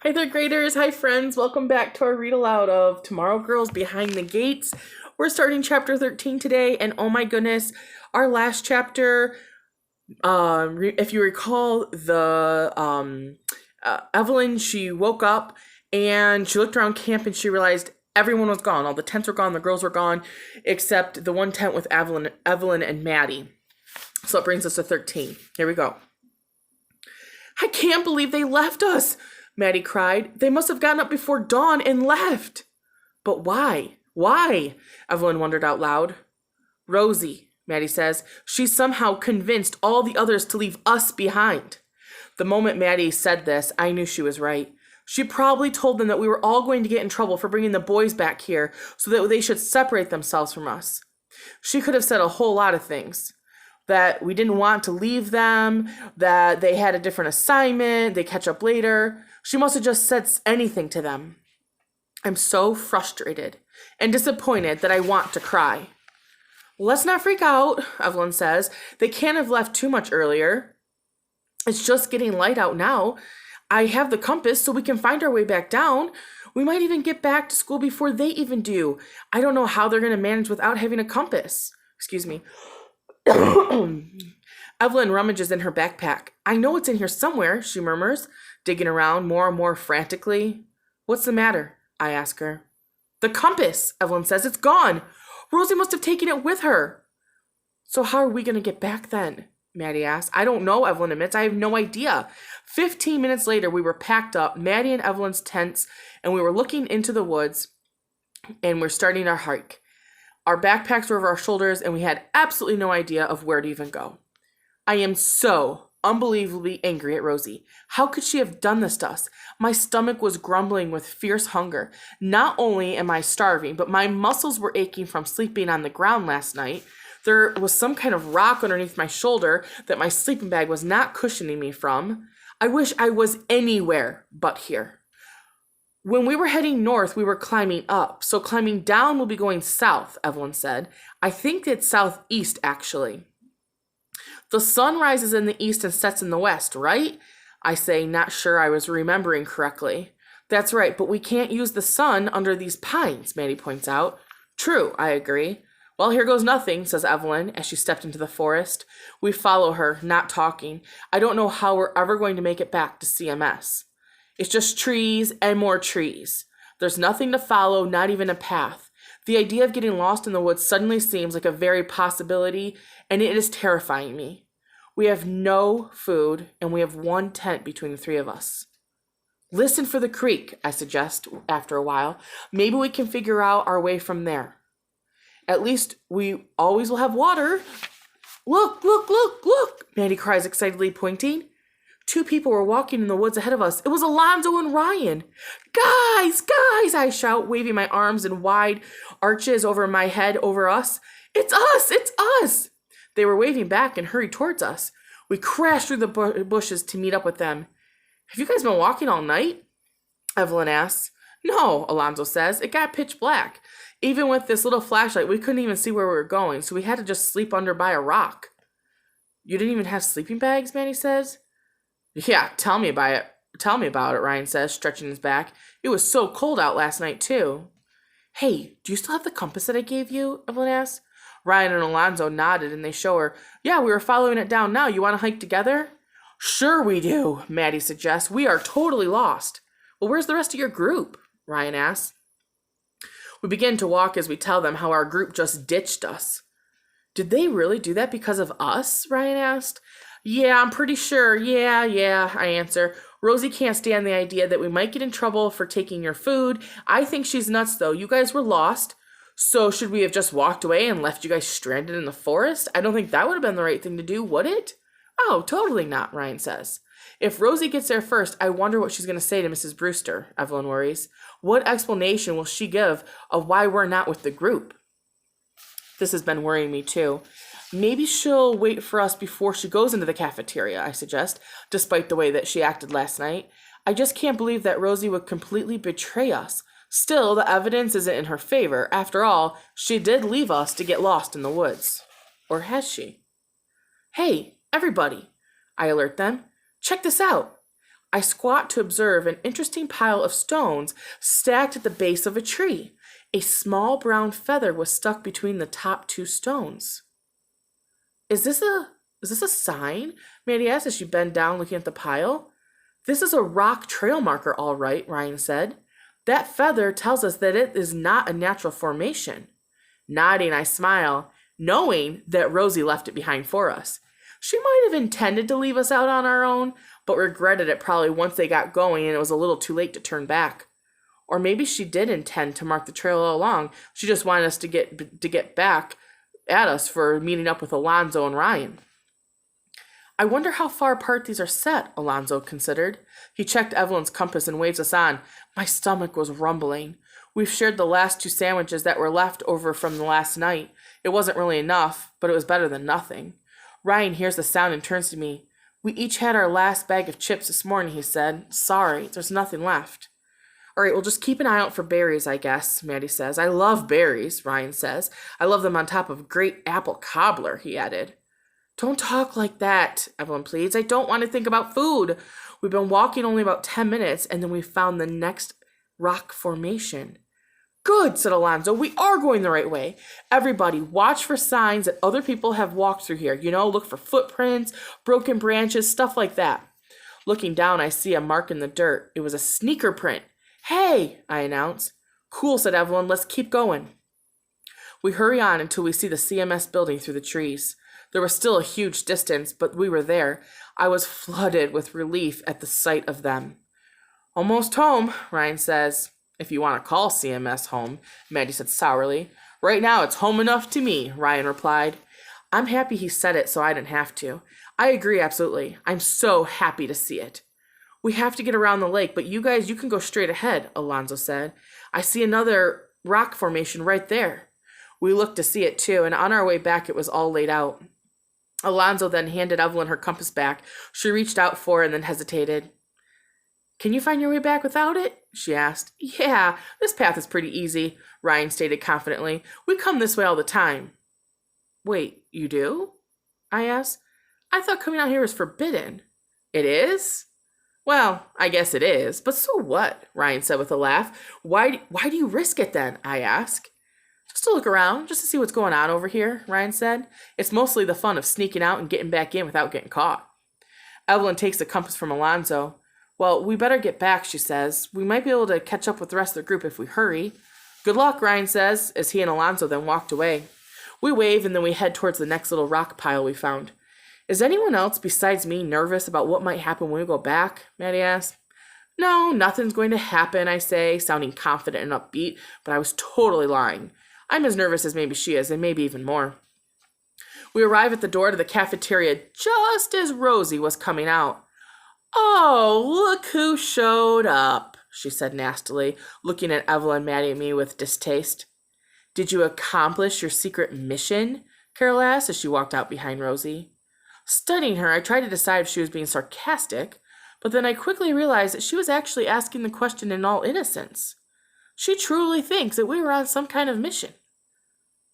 Hi there, graders. Hi, friends. Welcome back to our read aloud of Tomorrow Girls Behind the Gates. We're starting chapter 13 today, and oh my goodness, our last chapter, if you recall, Evelyn, she woke up and she looked around camp and she realized everyone was gone. All the tents were gone, the girls were gone, except the one tent with Evelyn and Maddie. So it brings us to 13. Here we go. I can't believe they left us, Maddie cried. They must have gotten up before dawn and left. But why? Why? Evelyn wondered out loud. Rosie, Maddie says. She somehow convinced all the others to leave us behind. The moment Maddie said this, I knew she was right. She probably told them that we were all going to get in trouble for bringing the boys back here so that they should separate themselves from us. She could have said a whole lot of things. That we didn't want to leave them, that they had a different assignment, they catch up later. She must have just said anything to them. I'm so frustrated and disappointed that I want to cry. Let's not freak out, Evelyn says. They can't have left too much earlier. It's just getting light out now. I have the compass so we can find our way back down. We might even get back to school before they even do. I don't know how they're going to manage without having a compass. Excuse me. Evelyn rummages in her backpack. I know it's in here somewhere, she murmurs, digging around more and more frantically. What's the matter? I ask her. The compass, Evelyn says. It's gone. Rosie must have taken it with her. So how are we going to get back then? Maddie asks. I don't know, Evelyn admits. I have no idea. 15 minutes later, we were packed up, Maddie and Evelyn's tents, and we were looking into the woods, and we're starting our hike. Our backpacks were over our shoulders, and we had absolutely no idea of where to even go. I am so unbelievably angry at Rosie. How could she have done this to us? My stomach was grumbling with fierce hunger. Not only am I starving, but my muscles were aching from sleeping on the ground last night. There was some kind of rock underneath my shoulder that my sleeping bag was not cushioning me from. I wish I was anywhere but here. When we were heading north, we were climbing up, so climbing down will be going south, Evelyn said. I think it's southeast, actually. The sun rises in the east and sets in the west, right? I say, not sure I was remembering correctly. That's right, but we can't use the sun under these pines, Maddie points out. True, I agree. Well, here goes nothing, says Evelyn, as she stepped into the forest. We follow her, not talking. I don't know how we're ever going to make it back to CMS. It's just trees and more trees. There's nothing to follow, not even a path. The idea of getting lost in the woods suddenly seems like a very possibility, and it is terrifying me. We have no food, and we have one tent between the three of us. Listen for the creek, I suggest after a while. Maybe we can figure out our way from there. At least we always will have water. Look, look, look, look, Maddie cries excitedly, pointing. 2 people were walking in the woods ahead of us. It was Alonzo and Ryan. Guys, guys, I shout, waving my arms in wide arches over my head over us. It's us, it's us. They were waving back and hurried towards us. We crashed through the bushes to meet up with them. Have you guys been walking all night? Evelyn asks. No, Alonzo says. It got pitch black. Even with this little flashlight, we couldn't even see where we were going, so we had to just sleep under by a rock. You didn't even have sleeping bags, Maddie says. Yeah, tell me about it. Tell me about it, Ryan says, stretching his back. It was so cold out last night, too. Hey, do you still have the compass that I gave you? Evelyn asks. Ryan and Alonzo nodded, and they show her. Yeah, we were following it down now. You want to hike together? Sure we do, Maddie suggests. We are totally lost. Well, where's the rest of your group? Ryan asks. We begin to walk as we tell them how our group just ditched us. Did they really do that because of us? Ryan asked. Yeah, I'm pretty sure. Yeah, I answer. Rosie can't stand the idea that we might get in trouble for taking your food. I think she's nuts, though. You guys were lost. So should we have just walked away and left you guys stranded in the forest? I don't think that would have been the right thing to do, would it? Oh, totally not, Ryan says. If Rosie gets there first, I wonder what she's going to say to Mrs. Brewster, Evelyn worries. What explanation will she give of why we're not with the group? This has been worrying me, too. Maybe she'll wait for us before she goes into the cafeteria, I suggest, despite the way that she acted last night. I just can't believe that Rosie would completely betray us. Still, the evidence isn't in her favor. After all, she did leave us to get lost in the woods. Or has she? Hey, everybody, I alert them. Check this out. I squat to observe an interesting pile of stones stacked at the base of a tree. A small brown feather was stuck between the top two stones. Is this a sign? Maddie asked as she bent down looking at the pile. This is a rock trail marker, all right, Ryan said. That feather tells us that it is not a natural formation. Nodding, I smile, knowing that Rosie left it behind for us. She might have intended to leave us out on our own, but regretted it probably once they got going and it was a little too late to turn back. Or maybe she did intend to mark the trail all along. She just wanted us to get back at us for meeting up with Alonzo and Ryan. I wonder how far apart these are set, Alonzo considered. He checked Evelyn's compass and waved us on. My stomach was rumbling. We've shared the last 2 sandwiches that were left over from the last night. It wasn't really enough, but it was better than nothing. Ryan hears the sound and turns to me. We each had our last bag of chips this morning, he said. Sorry, there's nothing left. All right, we'll just keep an eye out for berries, I guess, Maddie says. I love berries, Ryan says. I love them on top of great apple cobbler, he added. Don't talk like that, Evelyn pleads. I don't want to think about food. We've been walking only about 10 minutes, and then we found the next rock formation. Good, said Alonzo. We are going the right way. Everybody, watch for signs that other people have walked through here. Look for footprints, broken branches, stuff like that. Looking down, I see a mark in the dirt. It was a sneaker print. Hey, I announced. Cool, said Evelyn. Let's keep going. We hurry on until we see the CMS building through the trees. There was still a huge distance, but we were there. I was flooded with relief at the sight of them. Almost home, Ryan says. If you want to call CMS home, Maddie said sourly. Right now it's home enough to me, Ryan replied. I'm happy he said it so I didn't have to. I agree, absolutely. I'm so happy to see it. We have to get around the lake, but you guys, you can go straight ahead, Alonzo said. I see another rock formation right there. We looked to see it too, and on our way back it was all laid out. Alonzo then handed Evelyn her compass back. She reached out for it and then hesitated. Can you find your way back without it? She asked. Yeah, this path is pretty easy, Ryan stated confidently. We come this way all the time. Wait, you do? I asked. I thought coming out here was forbidden. It is? Well, I guess it is, but so what? Ryan said with a laugh. Why do you risk it then? I asked. Just to look around, just to see what's going on over here, Ryan said. It's mostly the fun of sneaking out and getting back in without getting caught. Evelyn takes the compass from Alonzo. Well, we better get back, she says. We might be able to catch up with the rest of the group if we hurry. Good luck, Ryan says, as he and Alonzo then walked away. We wave and then we head towards the next little rock pile we found. Is anyone else besides me nervous about what might happen when we go back? Maddie asked. No, nothing's going to happen, I say, sounding confident and upbeat, but I was totally lying. I'm as nervous as maybe she is, and maybe even more. We arrive at the door to the cafeteria just as Rosie was coming out. Oh, look who showed up, she said nastily, looking at Evelyn, Maddie, and me with distaste. Did you accomplish your secret mission? Carol asked as she walked out behind Rosie. Studying her, I tried to decide if she was being sarcastic, but then I quickly realized that she was actually asking the question in all innocence. She truly thinks that we were on some kind of mission.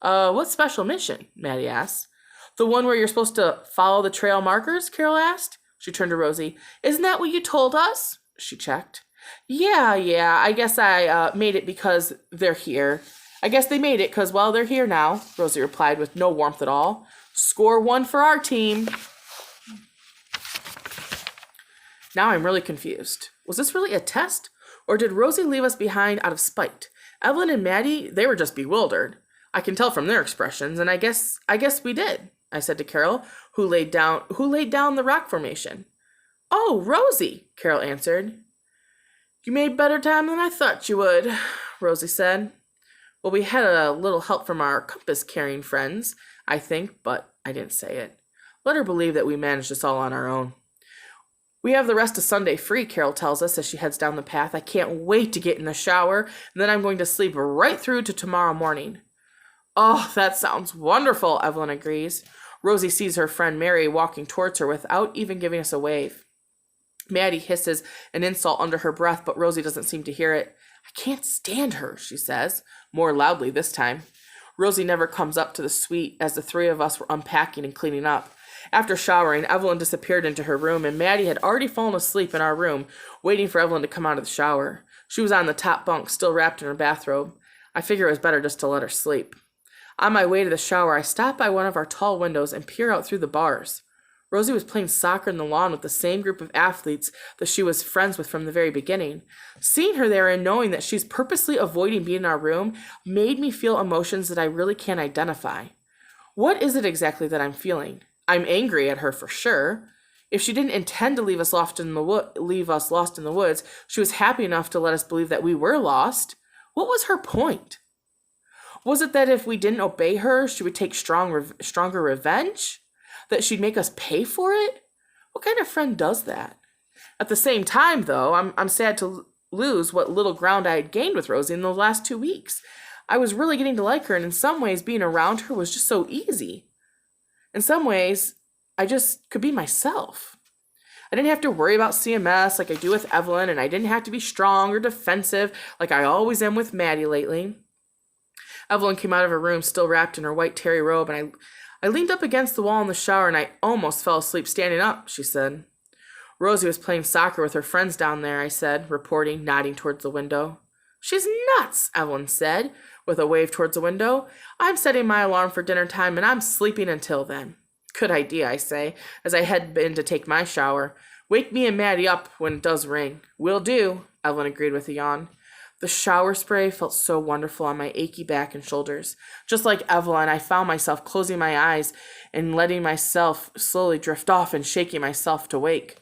What special mission? Maddie asked. The one where you're supposed to follow the trail markers? Carol asked. She turned to Rosie. Isn't that what you told us? She checked. Yeah, I guess I made it because they're here. I guess they made it because, well, they're here now, Rosie replied with no warmth at all. Score 1 for our team. Now I'm really confused. Was this really a test? Or did Rosie leave us behind out of spite? Evelyn and Maddie, they were just bewildered. I can tell from their expressions, and I guess we did, I said to Carol, who laid down the rock formation. Oh, Rosie, Carol answered. You made better time than I thought you would, Rosie said. Well, we had a little help from our compass-carrying friends, I think, but I didn't say it. Let her believe that we managed this all on our own. We have the rest of Sunday free, Carol tells us as she heads down the path. I can't wait to get in the shower, and then I'm going to sleep right through to tomorrow morning. Oh, that sounds wonderful, Evelyn agrees. Rosie sees her friend Mary walking towards her without even giving us a wave. Maddie hisses an insult under her breath, but Rosie doesn't seem to hear it. I can't stand her, she says, more loudly this time. Rosie never comes up to the suite as the three of us were unpacking and cleaning up. After showering, Evelyn disappeared into her room, and Maddie had already fallen asleep in our room, waiting for Evelyn to come out of the shower. She was on the top bunk, still wrapped in her bathrobe. I figured it was better just to let her sleep. On my way to the shower, I stopped by one of our tall windows and peered out through the bars. Rosie was playing soccer in the lawn with the same group of athletes that she was friends with from the very beginning. Seeing her there and knowing that she's purposely avoiding being in our room made me feel emotions that I really can't identify. What is it exactly that I'm feeling? I'm angry at her for sure. If she didn't intend to leave us lost in the woods, she was happy enough to let us believe that we were lost. What was her point? Was it that if we didn't obey her, she would take stronger revenge? That she'd make us pay for it? What kind of friend does that? At the same time, though, I'm sad to lose what little ground I had gained with Rosie in the last 2 weeks. I was really getting to like her, and in some ways, being around her was just so easy. In some ways, I just could be myself. I didn't have to worry about CMS like I do with Evelyn, and I didn't have to be strong or defensive like I always am with Maddie lately. Evelyn came out of her room still wrapped in her white terry robe, and I leaned up against the wall in the shower and I almost fell asleep standing up, she said. Rosie was playing soccer with her friends down there, I said, reporting, nodding towards the window. She's nuts, Evelyn said, with a wave towards the window. I'm setting my alarm for dinner time and I'm sleeping until then. Good idea, I say, as I head in to take my shower. Wake me and Maddie up when it does ring. Will do, Evelyn agreed with a yawn. The shower spray felt so wonderful on my achy back and shoulders. Just like Evelyn, I found myself closing my eyes and letting myself slowly drift off and shaking myself to wake.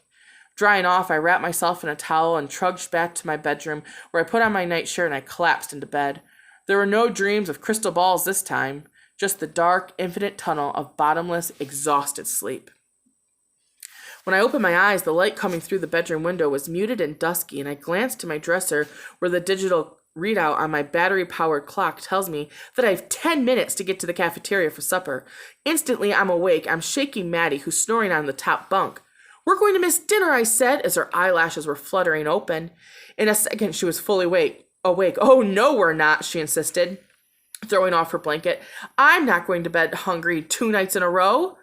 Drying off, I wrapped myself in a towel and trudged back to my bedroom where I put on my nightshirt and I collapsed into bed. There were no dreams of crystal balls this time, just the dark, infinite tunnel of bottomless, exhausted sleep. When I opened my eyes, the light coming through the bedroom window was muted and dusky, and I glanced to my dresser where the digital readout on my battery-powered clock tells me that I have 10 minutes to get to the cafeteria for supper. Instantly, I'm awake. I'm shaking Maddie, who's snoring on the top bunk. We're going to miss dinner, I said, as her eyelashes were fluttering open. In a second, she was fully awake. Oh, no, we're not, she insisted, throwing off her blanket. I'm not going to bed hungry 2 nights in a row.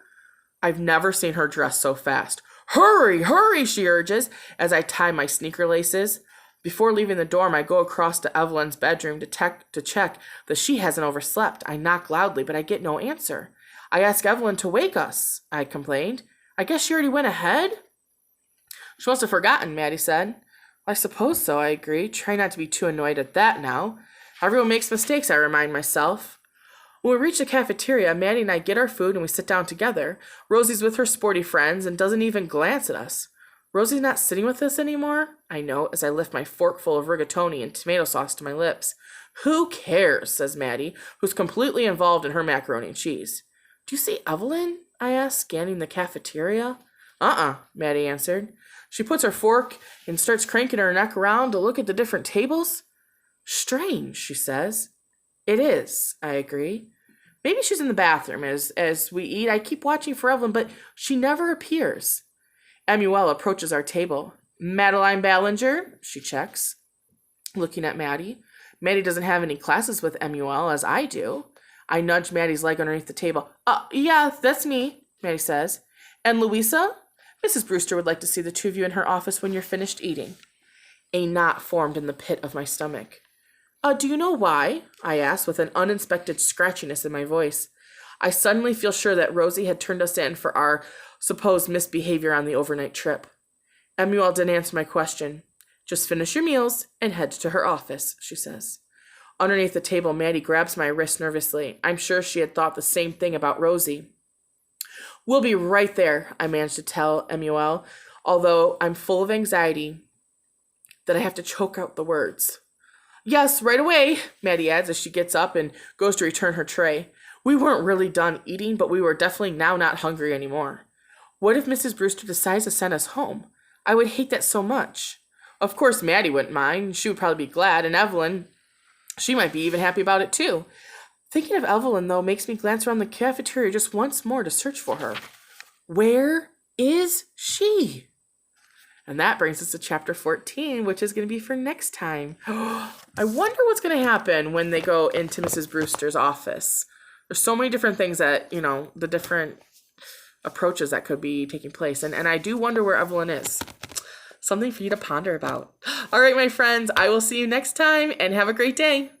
I've never seen her dress so fast. Hurry, hurry, she urges, as I tie my sneaker laces. Before leaving the dorm, I go across to Evelyn's bedroom to check that she hasn't overslept. I knock loudly, but I get no answer. I ask Evelyn to wake us, I complained. I guess she already went ahead? She must have forgotten, Maddie said. I suppose so, I agree. Try not to be too annoyed at that now. Everyone makes mistakes, I remind myself. When we reach the cafeteria, Maddie and I get our food and we sit down together. Rosie's with her sporty friends and doesn't even glance at us. Rosie's not sitting with us anymore, I note as I lift my fork full of rigatoni and tomato sauce to my lips. Who cares, says Maddie, who's completely involved in her macaroni and cheese. Do you see Evelyn? I asked, scanning the cafeteria. Maddie answered. She puts her fork and starts cranking her neck around to look at the different tables. Strange, she says. It is, I agree. Maybe she's in the bathroom as we eat. I keep watching for Evelyn, but she never appears. Emuel approaches our table. Madeline Ballinger, she checks, looking at Maddie. Maddie doesn't have any classes with Emuel, as I do. I nudge Maddie's leg underneath the table. Yeah, that's me, Maddie says. And Louisa? Mrs. Brewster would like to see the two of you in her office when you're finished eating. A knot formed in the pit of my stomach. Do you know why? I asked with an uninspected scratchiness in my voice. I suddenly feel sure that Rosie had turned us in for our supposed misbehavior on the overnight trip. Emuel didn't answer my question. Just finish your meals and head to her office, she says. Underneath the table, Maddie grabs my wrist nervously. I'm sure she had thought the same thing about Rosie. We'll be right there, I managed to tell Emuel, although I'm full of anxiety that I have to choke out the words. Yes, right away, Maddie adds as she gets up and goes to return her tray. We weren't really done eating, but we were definitely now not hungry anymore. What if Mrs. Brewster decides to send us home? I would hate that so much. Of course, Maddie wouldn't mind. She would probably be glad, and Evelyn, she might be even happy about it too. Thinking of Evelyn, though, makes me glance around the cafeteria just once more to search for her. Where is she? And that brings us to chapter 14, which is going to be for next time. I wonder what's going to happen when they go into Mrs. Brewster's office. There's so many different things that, the different approaches that could be taking place. And I do wonder where Evelyn is. Something for you to ponder about. All right, my friends, I will see you next time and have a great day.